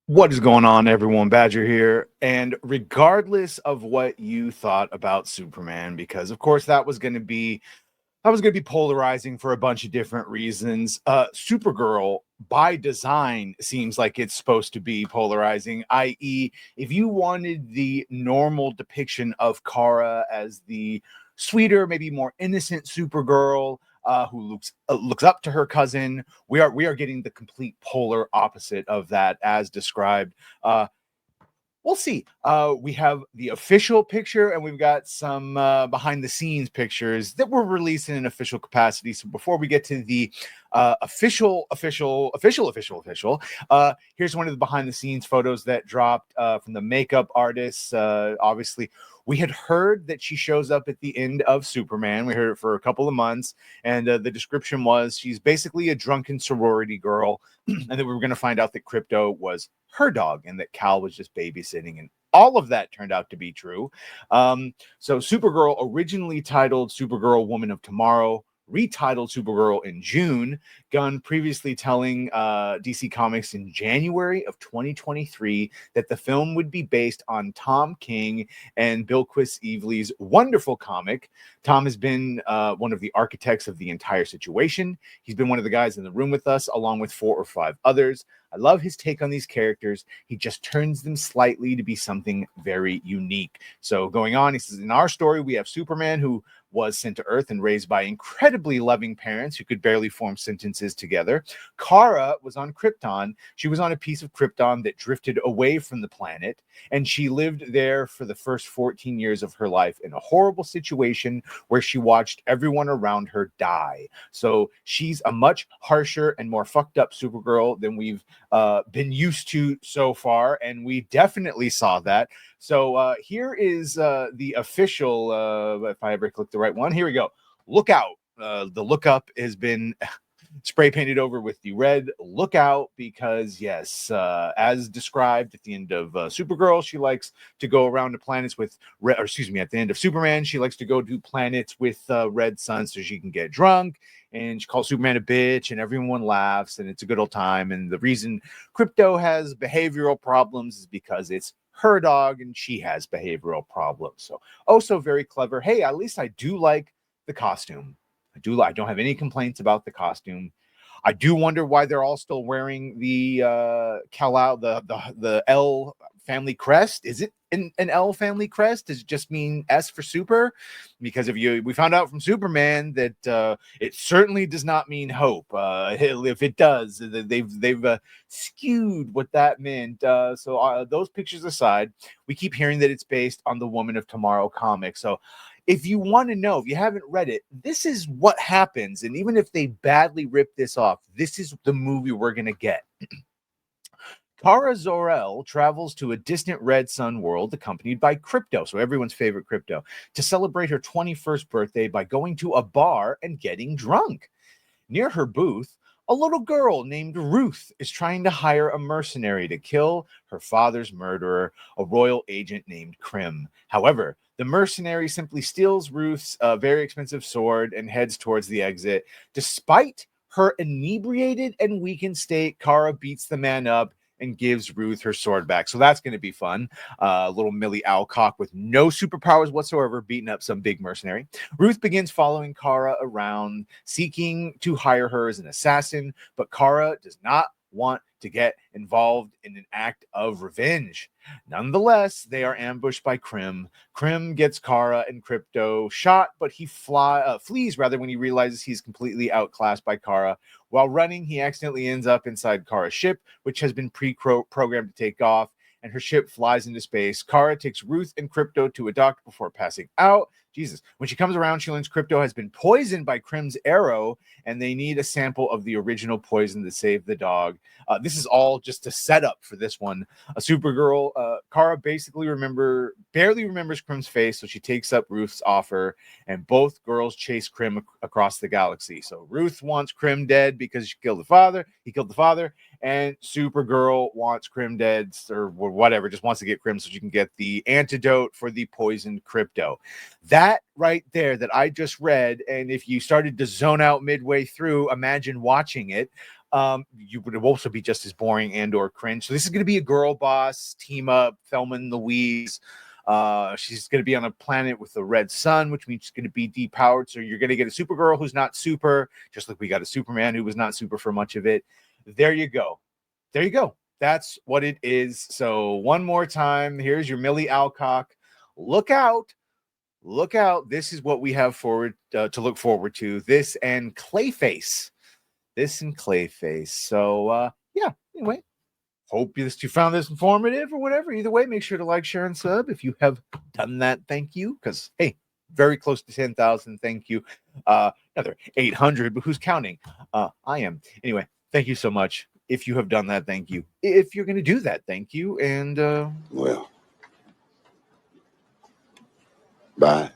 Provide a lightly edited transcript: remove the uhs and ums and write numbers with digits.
What is going on, everyone? Badger here. And regardless of what you thought about Superman, because of course that was going to be polarizing for a bunch of different reasons. Supergirl by design seems like it's supposed to be polarizing, i.e., if you wanted the normal depiction of Kara as the sweeter, maybe more innocent Supergirl, who looks up to her cousin, we are getting the complete polar opposite of that as described. We'll see. We have the official picture, and we've got some behind the scenes pictures that were released in an official capacity. So before we get to the official, here's one of the behind the scenes photos that dropped from the makeup artists. Obviously, we had heard that she shows up at the end of Superman. We heard it for a couple of months, and the description was she's basically a drunken sorority girl, and then we were going to find out that Crypto was her dog and that Cal was just babysitting, and all of that turned out to be true. So Supergirl, originally titled Supergirl Woman of Tomorrow, retitled Supergirl in June. Gunn previously telling DC Comics in January of 2023 that the film would be based on Tom King and Bill Quist-Evely's wonderful comic. Tom has been one of the architects of the entire situation. He's been one of the guys in the room with us, along with 4 or 5 others. I love his take on these characters. He just turns them slightly to be something very unique. So going on, he says, in our story, we have Superman, who was sent to Earth and raised by incredibly loving parents who could barely form sentences together. Kara was on Krypton. She was on a piece of Krypton that drifted away from the planet, and she lived there for the first 14 years of her life in a horrible situation where she watched everyone around her die. So she's a much harsher and more fucked up Supergirl than we've been used to so far, and we definitely saw that. So here is the official, if I ever click the right one, here we go. Look out. The lookup has been spray painted over with the red lookout because, yes, as described at the end of Supergirl, she likes to go around to planets with red, or excuse me, at the end of Superman, she likes to go to planets with red sun so she can get drunk. And she calls Superman a bitch, and everyone laughs, and it's a good old time. And the reason Crypto has behavioral problems is because it's her dog, and she has behavioral problems. So, oh, so very clever. Hey, at least I do like the costume. I don't have any complaints about the costume. I do wonder why they're all still wearing the Kal-El, the L family crest. Is it an L family crest? Does it just mean S for super? Because we found out from Superman that it certainly does not mean hope. If it does, they've skewed what that meant. So those pictures aside, we keep hearing that it's based on the Woman of Tomorrow comic. So if you want to know, if you haven't read it, this is what happens. And even if they badly rip this off, this is the movie we're going to get. Kara Zor-El travels to a distant red sun world accompanied by Crypto, so everyone's favorite Crypto, to celebrate her 21st birthday by going to a bar and getting drunk. Near her booth, a little girl named Ruth is trying to hire a mercenary to kill her father's murderer, a royal agent named Krim. However, the mercenary simply steals Ruth's very expensive sword and heads towards the exit. Despite her inebriated and weakened state, Kara beats the man up and gives Ruth her sword back. So that's going to be fun. Little Millie Alcock with no superpowers whatsoever beating up some big mercenary. Ruth begins following Kara around, seeking to hire her as an assassin, but Kara does not want to get involved in an act of revenge. Nonetheless, they are ambushed by Krim. Krim gets Kara and Crypto shot, but he flees rather when he realizes he's completely outclassed by Kara. While running, he accidentally ends up inside Kara's ship, which has been pre-programmed to take off, and her ship flies into space. Kara takes Ruth and Crypto to a doctor before passing out. Jesus. When she comes around, she learns Crypto has been poisoned by Krim's arrow, and they need a sample of the original poison to save the dog. This is all just a setup for this one. A Supergirl, Kara basically barely remembers Krim's face, so she takes up Ruth's offer, and both girls chase Krim across the galaxy. So Ruth wants Krim dead because he killed the father, and Supergirl wants Krim dead, or whatever, just wants to get Krim so she can get the antidote for the poisoned Crypto. That right there that I just read, and if you started to zone out midway through, imagine watching it. you would also be just as boring and or cringe. So this is going to be a girl boss team up, Thelma and Louise. She's going to be on a planet with a red sun, which means she's going to be depowered. So you're going to get a Supergirl who's not super, just like we got a Superman who was not super for much of it. There you go. There you go. That's what it is. So one more time, here's your Millie Alcock. Look out. Look out. This is what we have forward to look forward to. This and Clayface. So, yeah, anyway. Hope you found this informative or whatever. Either way, make sure to like, share, and sub if you have done that. Thank you. Because, hey, very close to 10,000. Thank you. Another 800, but who's counting? I am. Anyway, thank you so much. If you have done that, thank you. If you're going to do that, thank you. And, well, bye.